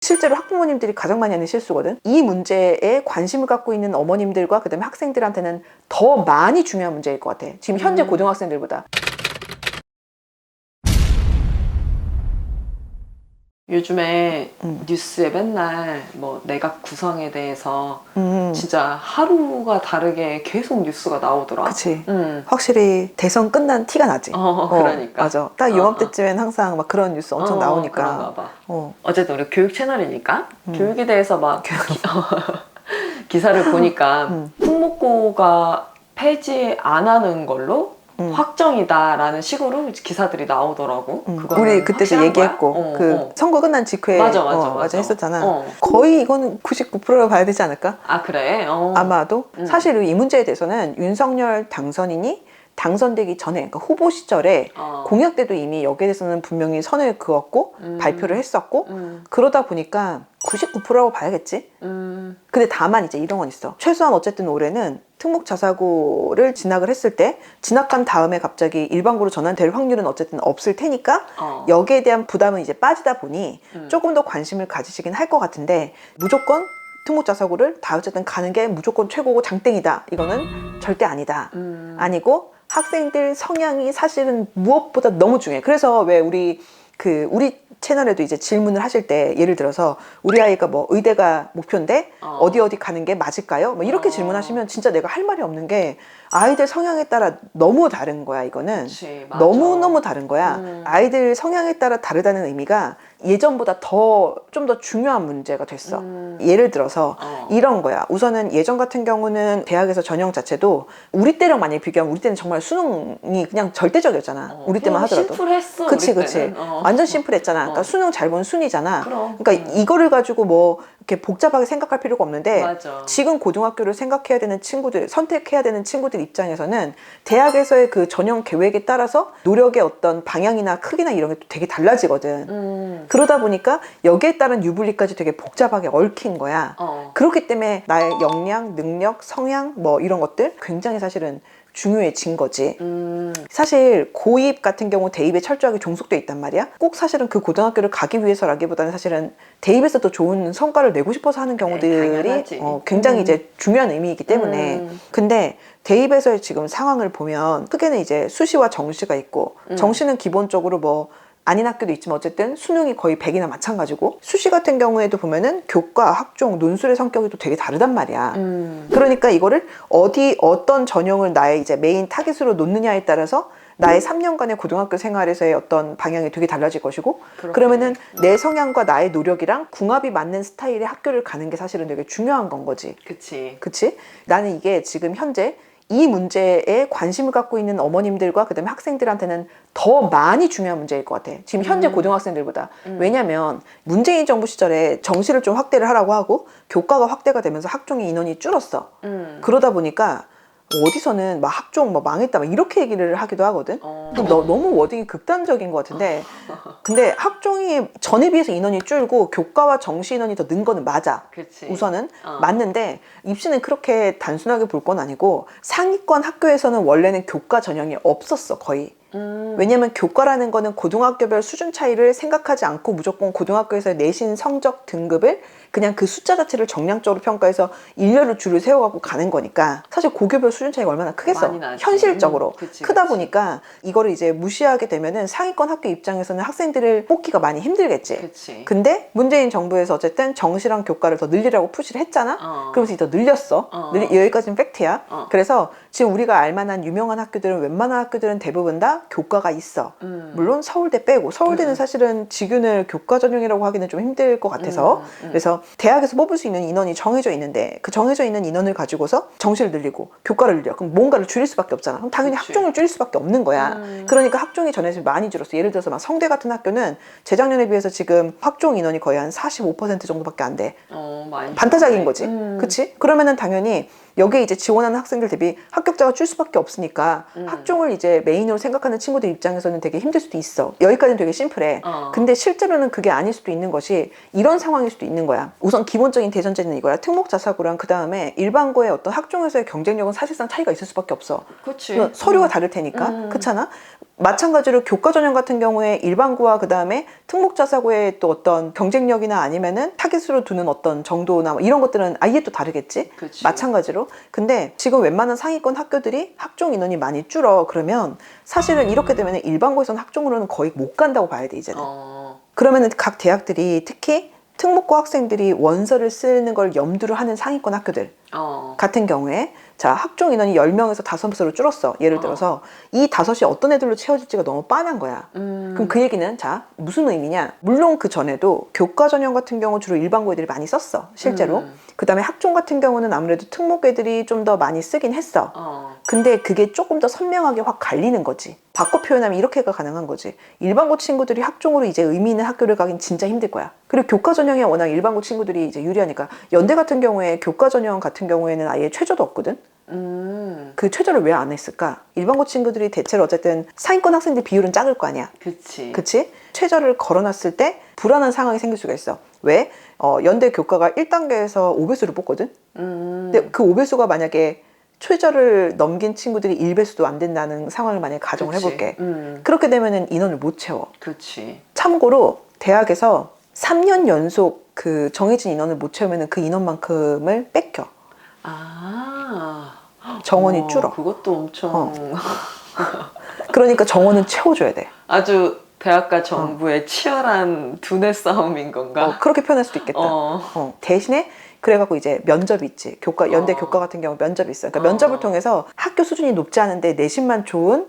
실제로 학부모님들이 가장 많이 하는 실수거든. 이 문제에 관심을 갖고 있는 어머님들과 그다음에 학생들한테는 더 많이 중요한 문제일 것 같아. 지금 현재 고등학생들보다. 요즘에 뉴스에 맨날 뭐 내각 구성에 대해서 진짜 하루가 다르게 계속 뉴스가 나오더라. 그치. 확실히 대선 끝난 티가 나지. 그러니까. 맞아. 딱 요맘때쯤엔 항상 막 그런 뉴스 엄청 나오니까. 그런가 봐. 어쨌든 우리 교육 채널이니까 교육에 대해서 막 기사를 보니까 특목고가 폐지 안 하는 걸로 확정이다라는 식으로 기사들이 나오더라고. 우리 그때도 얘기했고 선거 끝난 직후에 맞아 했었잖아. 거의 이거는 99%로 봐야 되지 않을까? 아 그래? 아마도. 사실 이 문제에 대해서는 윤석열 당선인이 당선되기 전에, 그러니까 후보 시절에 공약 때도 이미 여기에 대해서는 분명히 선을 그었고 발표를 했었고 그러다 보니까 99%라고 봐야겠지. 근데 다만 이제 이런 건 있어. 최소한 어쨌든 올해는 특목자사고를 진학을 했을 때 진학한 다음에 갑자기 일반고로 전환될 확률은 어쨌든 없을 테니까 여기에 대한 부담은 이제 빠지다 보니 조금 더 관심을 가지시긴 할 것 같은데, 무조건 특목자사고를 다 어쨌든 가는 게 무조건 최고고 장땡이다, 이거는 절대 아니다. 아니고 학생들 성향이 사실은 무엇보다 너무 중요해. 그래서 왜 우리 채널에도 이제 질문을 하실 때, 예를 들어서 우리 아이가 뭐 의대가 목표인데 어디 가는 게 맞을까요? 뭐 이렇게 질문하시면 진짜 내가 할 말이 없는 게, 아이들 성향에 따라 너무 다른 거야. 이거는 그치, 맞아. 너무너무 다른 거야. 아이들 성향에 따라 다르다는 의미가 예전보다 좀 더 중요한 문제가 됐어. 예를 들어서 이런 거야. 우선은 예전 같은 경우는 대학에서 전형 자체도 우리 때랑 만약에 비교하면, 우리 때는 정말 수능이 그냥 절대적이었잖아. 우리 때만 하더라도. 심플했어. 그치. 완전 어. 심플했잖아. 그러니까 수능 잘 본 순이잖아. 그럼. 그러니까 이거를 가지고 뭐 이렇게 복잡하게 생각할 필요가 없는데, 맞아. 지금 고등학교를 생각해야 되는 친구들, 선택해야 되는 친구들 입장에서는 대학에서의 그 전형 계획에 따라서 노력의 어떤 방향이나 크기나 이런 게 또 되게 달라지거든. 그러다 보니까 여기에 따른 유불리까지 되게 복잡하게 얽힌 거야. 그렇기 때문에 나의 역량, 능력, 성향 뭐 이런 것들 굉장히 사실은 중요해진 거지. 사실 고입 같은 경우 대입에 철저하게 종속돼 있단 말이야. 꼭 사실은 그 고등학교를 가기 위해서라기보다는 사실은 대입에서 더 좋은 성과를 내고 싶어서 하는 경우들이 굉장히 이제 중요한 의미이기 때문에. 근데 대입에서의 지금 상황을 보면 크게는 이제 수시와 정시가 있고, 정시는 기본적으로 뭐 아닌 학교도 있지만 어쨌든 수능이 거의 100이나 마찬가지고, 수시 같은 경우에도 보면은 교과, 학종, 논술의 성격이 또 되게 다르단 말이야. 그러니까 이거를 어떤 전형을 나의 이제 메인 타깃으로 놓느냐에 따라서 나의 3년간의 고등학교 생활에서의 어떤 방향이 되게 달라질 것이고, 그러면은 내 성향과 나의 노력이랑 궁합이 맞는 스타일의 학교를 가는 게 사실은 되게 중요한 건 거지. 그치? 나는 이게 지금 현재 이 문제에 관심을 갖고 있는 어머님들과 그다음에 학생들한테는 더 많이 중요한 문제일 것 같아. 지금 현재 고등학생들보다. 왜냐면 문재인 정부 시절에 정시를 좀 확대를 하라고 하고 교과가 확대가 되면서 학종의 인원이 줄었어. 그러다 보니까 어디서는 막 학종 뭐 망했다 막 이렇게 얘기를 하기도 하거든. 너무 워딩이 극단적인 것 같은데, 근데 학종이 전에 비해서 인원이 줄고 교과와 정시 인원이 더 는 거는 맞아. 그치. 우선은 맞는데, 입시는 그렇게 단순하게 볼 건 아니고, 상위권 학교에서는 원래는 교과 전형이 없었어, 거의. 왜냐면 교과라는 거는 고등학교별 수준 차이를 생각하지 않고 무조건 고등학교에서의 내신 성적 등급을 그냥 그 숫자 자체를 정량적으로 평가해서 일렬로 줄을 세워갖고 가는 거니까, 사실 고교별 수준 차이가 얼마나 크겠어. 현실적으로 크다 보니까 이거를 이제 무시하게 되면은 상위권 학교 입장에서는 학생들을 뽑기가 많이 힘들겠지. 근데 문재인 정부에서 어쨌든 정시랑 교과를 더 늘리라고 푸시를 했잖아. 그러면서 더 늘렸어. 여기까지는 팩트야. 그래서 지금 우리가 알만한 유명한 학교들은, 웬만한 학교들은 대부분 다 교과가 있어. 물론 서울대 빼고, 서울대는 사실은 직윤을 교과 전형이라고 하기는 좀 힘들 것 같아서. 그래서 대학에서 뽑을 수 있는 인원이 정해져 있는데, 그 정해져 있는 인원을 가지고서 정시를 늘리고 교과를 늘려. 그럼 뭔가를 줄일 수밖에 없잖아. 그럼 당연히 학종을 줄일 수밖에 없는 거야. 그러니까 학종이 전에 많이 줄었어. 예를 들어서 막 성대 같은 학교는 재작년에 비해서 지금 학종 인원이 거의 한 45% 정도밖에 안 돼. 많이 반타작인 거지. 그치? 그러면은 당연히 여기에 이제 지원하는 학생들 대비 합격자가 줄 수밖에 없으니까 학종을 이제 메인으로 생각하는 친구들 입장에서는 되게 힘들 수도 있어. 여기까지는 되게 심플해. 근데 실제로는 그게 아닐 수도 있는 것이 이런 상황일 수도 있는 거야. 우선 기본적인 대전제는 이거야. 특목자사고랑 그 다음에 일반고의 어떤 학종에서의 경쟁력은 사실상 차이가 있을 수밖에 없어. 그치. 서류가 다를 테니까. 그렇잖아? 마찬가지로 교과 전형 같은 경우에 일반고와 그 다음에 특목자사고의 또 어떤 경쟁력이나 아니면은 타깃으로 두는 어떤 정도나 뭐 이런 것들은 아예 또 다르겠지. 그치. 마찬가지로. 근데 지금 웬만한 상위권 학교들이 학종 인원이 많이 줄어. 그러면 사실은 이렇게 되면 일반고에서는 학종으로는 거의 못 간다고 봐야 돼, 이제는. 그러면은 각 대학들이 특히 특목고 학생들이 원서를 쓰는 걸 염두를 하는 상위권 학교들 같은 경우에 자, 학종 인원이 10명에서 5으로 줄었어. 예를 들어서 이 5이 어떤 애들로 채워질지가 너무 빤한 거야. 그럼 그 얘기는 자, 무슨 의미냐? 물론 그 전에도 교과 전형 같은 경우 주로 일반고 애들이 많이 썼어. 실제로. 그 다음에 학종 같은 경우는 아무래도 특목 애들이 좀 더 많이 쓰긴 했어. 근데 그게 조금 더 선명하게 확 갈리는 거지. 바꿔 표현하면 이렇게가 가능한 거지. 일반고 친구들이 학종으로 이제 의미 있는 학교를 가긴 진짜 힘들 거야. 그리고 교과 전형에 워낙 일반고 친구들이 이제 유리하니까 연대 같은 경우에 교과 전형 같은 경우에는 아예 최저도 없거든. 그 최저를 왜 안 했을까? 일반고 친구들이 대체로 어쨌든 상위권 학생들 비율은 작을 거 아니야. 그치? 최저를 걸어놨을 때 불안한 상황이 생길 수가 있어. 왜? 연대 교과가 1단계에서 5배수를 뽑거든. 근데 그 5배수가 만약에 최저를 넘긴 친구들이 1배수도 안 된다는 상황을 만약에 가정을 해볼게. 그렇게 되면은 인원을 못 채워. 참고로 대학에서 3년 연속 그 정해진 인원을 못 채우면은 그 인원만큼을 뺏겨. 정원이 줄어. 그것도 엄청 그러니까 정원은 채워줘야 돼. 아주 대학과 정부의 치열한 두뇌 싸움인 건가? 그렇게 표현할 수도 있겠다. 대신에 그래갖고 이제 면접이 있지. 연대 교과 같은 경우 면접이 있어. 그러니까 면접을 통해서 학교 수준이 높지 않은데 내신만 좋은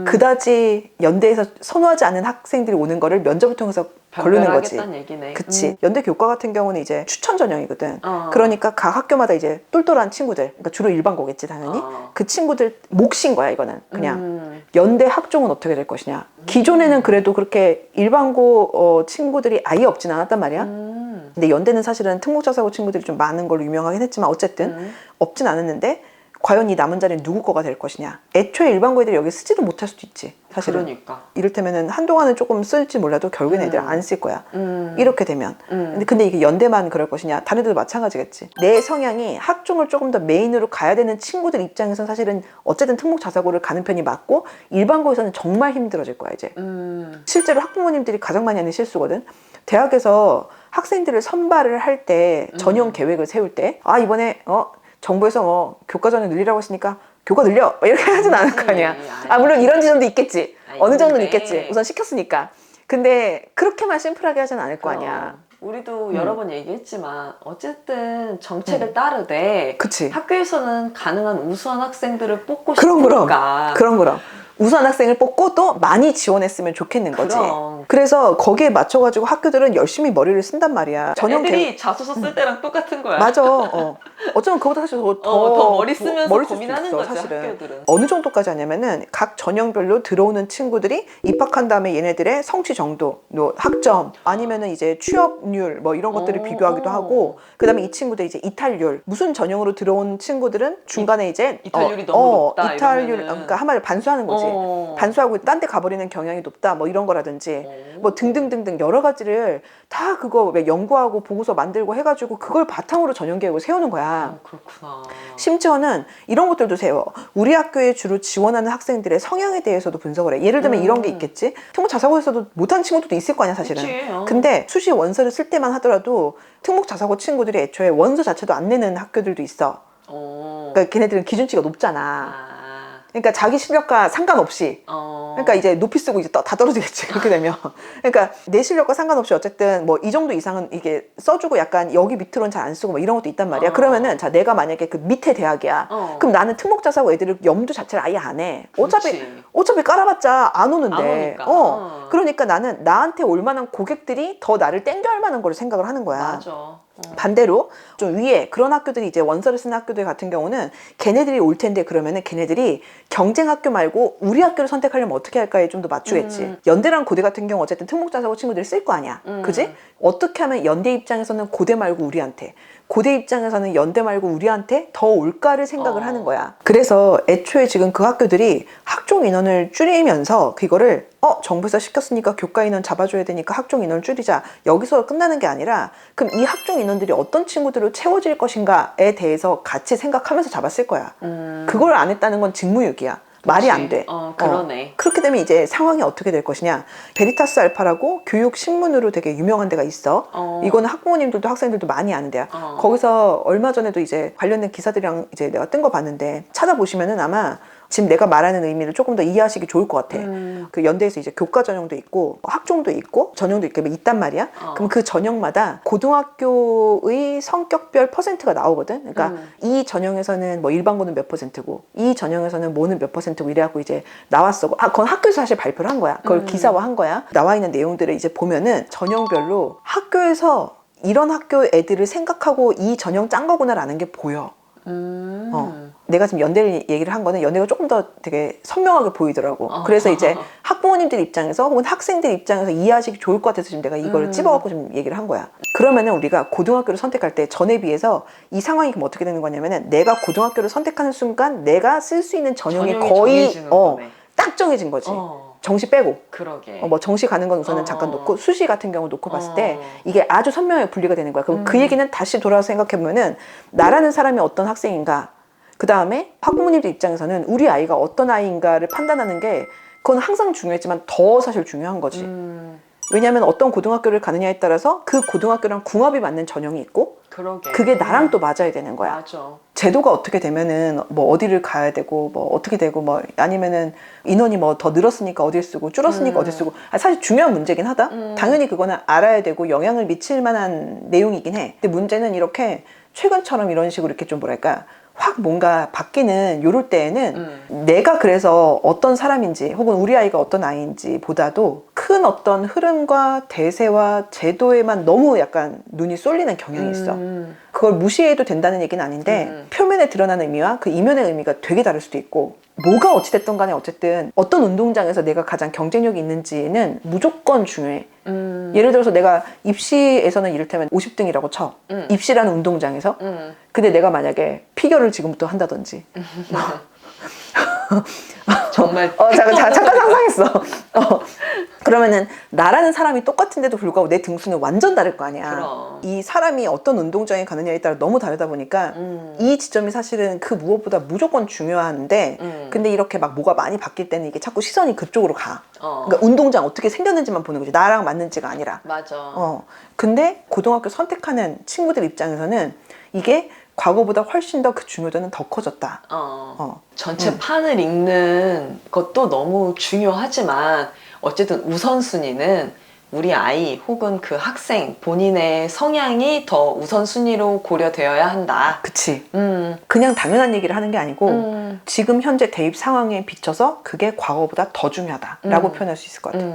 그다지 연대에서 선호하지 않는 학생들이 오는 거를 면접을 통해서 걸르는 거지. 얘기네. 그치. 연대 교과 같은 경우는 이제 추천 전형이거든. 그러니까 각 학교마다 이제 똘똘한 친구들, 그러니까 주로 일반고겠지 당연히. 그 친구들 몫인 거야 이거는. 그냥 연대 학종은 어떻게 될 것이냐. 기존에는 그래도 그렇게 일반고 친구들이 아예 없진 않았단 말이야. 근데 연대는 사실은 특목자사고 친구들이 좀 많은 걸로 유명하긴 했지만 어쨌든 없진 않았는데 과연 이 남은 자리는 누구 거가 될 것이냐. 애초에 일반고 애들이 여기 쓰지도 못할 수도 있지. 사실은. 그러니까. 이를테면은 한동안은 조금 쓸지 몰라도 결국엔 애들 안 쓸 거야. 이렇게 되면. 근데 이게 연대만 그럴 것이냐. 다른 애들도 마찬가지겠지. 내 성향이 학종을 조금 더 메인으로 가야 되는 친구들 입장에서는 사실은 어쨌든 특목자사고를 가는 편이 맞고 일반고에서는 정말 힘들어질 거야 이제. 실제로 학부모님들이 가장 많이 하는 실수거든. 대학에서 학생들을 선발을 할 때 전형 계획을 세울 때 이번에 정부에서 뭐 교과 전형 늘리라고 했으니까 교과 늘려 이렇게 하진 않을 거 아니야. 물론 이런 지점도 있겠지. 어느 정도는 있겠지. 우선 시켰으니까. 근데 그렇게만 심플하게 하진 않을 거 아니야. 우리도 여러 번 얘기했지만 어쨌든 정책을 따르되 그치. 학교에서는 가능한 우수한 학생들을 뽑고 그럼. 싶으니까 우수한 학생을 뽑고 또 많이 지원했으면 좋겠는 거지. 그럼. 그래서 거기에 맞춰가지고 학교들은 열심히 머리를 쓴단 말이야. 애들이 자소서 쓸 때랑 똑같은 거야. 맞아. 어쩌면 그보다 사실 더 머리 쓰면서 머리 쓸 고민하는 수도 있어, 거지, 사실은. 학교들은. 어느 정도까지 하냐면은 각 전형별로 들어오는 친구들이 입학한 다음에 얘네들의 성취 정도, 학점, 아니면은 이제 취업률 뭐 이런 것들을 비교하기도 하고, 그 다음에 이 친구들 이제 이탈률, 무슨 전형으로 들어온 친구들은 중간에 이제 이탈률이 너무 높다 이탈률, 이러면은. 그러니까 한마디로 반수하는 거지. 반수하고 딴 데 가버리는 경향이 높다 뭐 이런 거라든지 뭐 등등등등 여러 가지를 다 그거 왜 연구하고 보고서 만들고 해가지고 그걸 바탕으로 전형 계획을 세우는 거야. 그렇구나. 심지어는 이런 것들도 세워. 우리 학교에 주로 지원하는 학생들의 성향에 대해서도 분석을 해. 예를 들면 이런 게 있겠지. 특목자사고에서도 못하는 친구들도 있을 거 아니야 사실은. 그치, 근데 수시 원서를 쓸 때만 하더라도 특목자사고 친구들이 애초에 원서 자체도 안 내는 학교들도 있어. 그러니까 걔네들은 기준치가 높잖아. 그러니까 자기 실력과 상관없이 그러니까 이제 높이 쓰고 이제 다 떨어지겠지 그렇게 되면. 그러니까 내 실력과 상관없이 어쨌든 뭐 이 정도 이상은 이게 써주고 약간 여기 밑으로는 잘 안 쓰고 뭐 이런 것도 있단 말이야. 그러면은 자 내가 만약에 그 밑에 대학이야. 그럼 나는 특목자사고 애들을 염두 자체를 아예 안 해. 어차피 깔아봤자 안 오는데. 그러니까 나는 나한테 올 만한 고객들이 더 나를 땡겨할 만한 걸 생각을 하는 거야. 맞아. 반대로 좀 위에 그런 학교들이 이제 원서를 쓰는 학교들 같은 경우는 걔네들이 올 텐데 그러면은 걔네들이 경쟁 학교 말고 우리 학교를 선택하려면 어떻게 할까에 좀 더 맞추겠지. 연대랑 고대 같은 경우 어쨌든 특목자사고 친구들이 쓸 거 아니야. 그지? 어떻게 하면 연대 입장에서는 고대 말고 우리한테, 고대 입장에서는 연대 말고 우리한테 더 올까를 생각을 하는 거야. 그래서 애초에 지금 그 학교들이 학종 인원을 줄이면서 그거를 정부에서 시켰으니까 교과 인원 잡아줘야 되니까 학종 인원을 줄이자. 여기서 끝나는 게 아니라 그럼 이 학종 인원들이 어떤 친구들로 채워질 것인가에 대해서 같이 생각하면서 잡았을 거야. 그걸 안 했다는 건 직무유기야. 말이 안 돼. 그러네. 그렇게 되면 이제 상황이 어떻게 될 것이냐. 베리타스 알파라고 교육 신문으로 되게 유명한 데가 있어. 이거는 학부모님들도 학생들도 많이 아는 데야. 거기서 얼마 전에도 이제 관련된 기사들이랑 이제 내가 뜬 거 봤는데 찾아보시면은 아마 지금 내가 말하는 의미를 조금 더 이해하시기 좋을 것 같아. 그 연대에서 이제 교과 전형도 있고 학종도 있고 전형도 있단 말이야. 그럼 그 전형마다 고등학교의 성격별 퍼센트가 나오거든. 그러니까 이 전형에서는 뭐 일반고는 몇 퍼센트고 이 전형에서는 뭐는 몇 퍼센트고 이래갖고 이제 나왔어. 그건 학교에서 사실 발표를 한 거야. 그걸 기사화한 거야. 나와 있는 내용들을 이제 보면은 전형별로 학교에서 이런 학교 애들을 생각하고 이 전형 짠 거구나라는 게 보여. 내가 지금 연대를 얘기를 한 거는 연대가 조금 더 되게 선명하게 보이더라고. 그래서 이제 학부모님들 입장에서 혹은 학생들 입장에서 이해하시기 좋을 것 같아서 지금 내가 이거를 찝어갖고 좀 얘기를 한 거야. 그러면은 우리가 고등학교를 선택할 때 전에 비해서 이 상황이 그럼 어떻게 되는 거냐면은 내가 고등학교를 선택하는 순간 내가 쓸 수 있는 전형이 거의 딱 정해진 거지. 정시 빼고. 그러게. 뭐 정시 가는 건 우선은 잠깐 놓고 수시 같은 경우 놓고 봤을 때 이게 아주 선명하게 분리가 되는 거야. 그럼 그 얘기는 다시 돌아서 생각해보면은 나라는 사람이 어떤 학생인가, 그 다음에 학부모님들 입장에서는 우리 아이가 어떤 아이인가를 판단하는 게 그건 항상 중요했지만 더 사실 중요한 거지. 왜냐하면 어떤 고등학교를 가느냐에 따라서 그 고등학교랑 궁합이 맞는 전형이 있고 그게 나랑 또 맞아야 되는 거야. 맞아. 제도가 어떻게 되면은 뭐 어디를 가야 되고 뭐 어떻게 되고 뭐 아니면은 인원이 뭐 더 늘었으니까 어딜 쓰고 줄었으니까 어딜 쓰고 사실 중요한 문제긴 하다. 당연히 그거는 알아야 되고 영향을 미칠 만한 내용이긴 해. 근데 문제는 이렇게 최근처럼 이런 식으로 이렇게 좀 뭐랄까 확 뭔가 바뀌는 요럴 때에는 내가 그래서 어떤 사람인지 혹은 우리 아이가 어떤 아이인지 보다도 큰 어떤 흐름과 대세와 제도에만 너무 약간 눈이 쏠리는 경향이 있어. 그걸 무시해도 된다는 얘기는 아닌데 표면에 드러나는 의미와 그 이면의 의미가 되게 다를 수도 있고 뭐가 어찌됐든 간에 어쨌든 어떤 운동장에서 내가 가장 경쟁력이 있는지는 무조건 중요해. 예를 들어서 내가 입시에서는 이를테면 50등이라고 쳐. 입시라는 운동장에서. 근데 내가 만약에 피겨를 지금부터 한다든지. 정말 잠깐 상상했어. 그러면은 나라는 사람이 똑같은데도 불구하고 내 등수는 완전 다를 거 아니야. 그럼. 이 사람이 어떤 운동장에 가느냐에 따라 너무 다르다 보니까 이 지점이 사실은 그 무엇보다 무조건 중요한데 근데 이렇게 막 뭐가 많이 바뀔 때는 이게 자꾸 시선이 그쪽으로 가. 그러니까 운동장 어떻게 생겼는지만 보는 거지. 나랑 맞는지가 아니라. 맞아. 근데 고등학교 선택하는 친구들 입장에서는 이게 과거보다 훨씬 더 그 중요도는 더 커졌다. 전체 판을 읽는 것도 너무 중요하지만 어쨌든 우선순위는 우리 아이 혹은 그 학생 본인의 성향이 더 우선순위로 고려되어야 한다. 그치. 그냥 당연한 얘기를 하는 게 아니고 지금 현재 대입 상황에 비춰서 그게 과거보다 더 중요하다라고 표현할 수 있을 것 같아.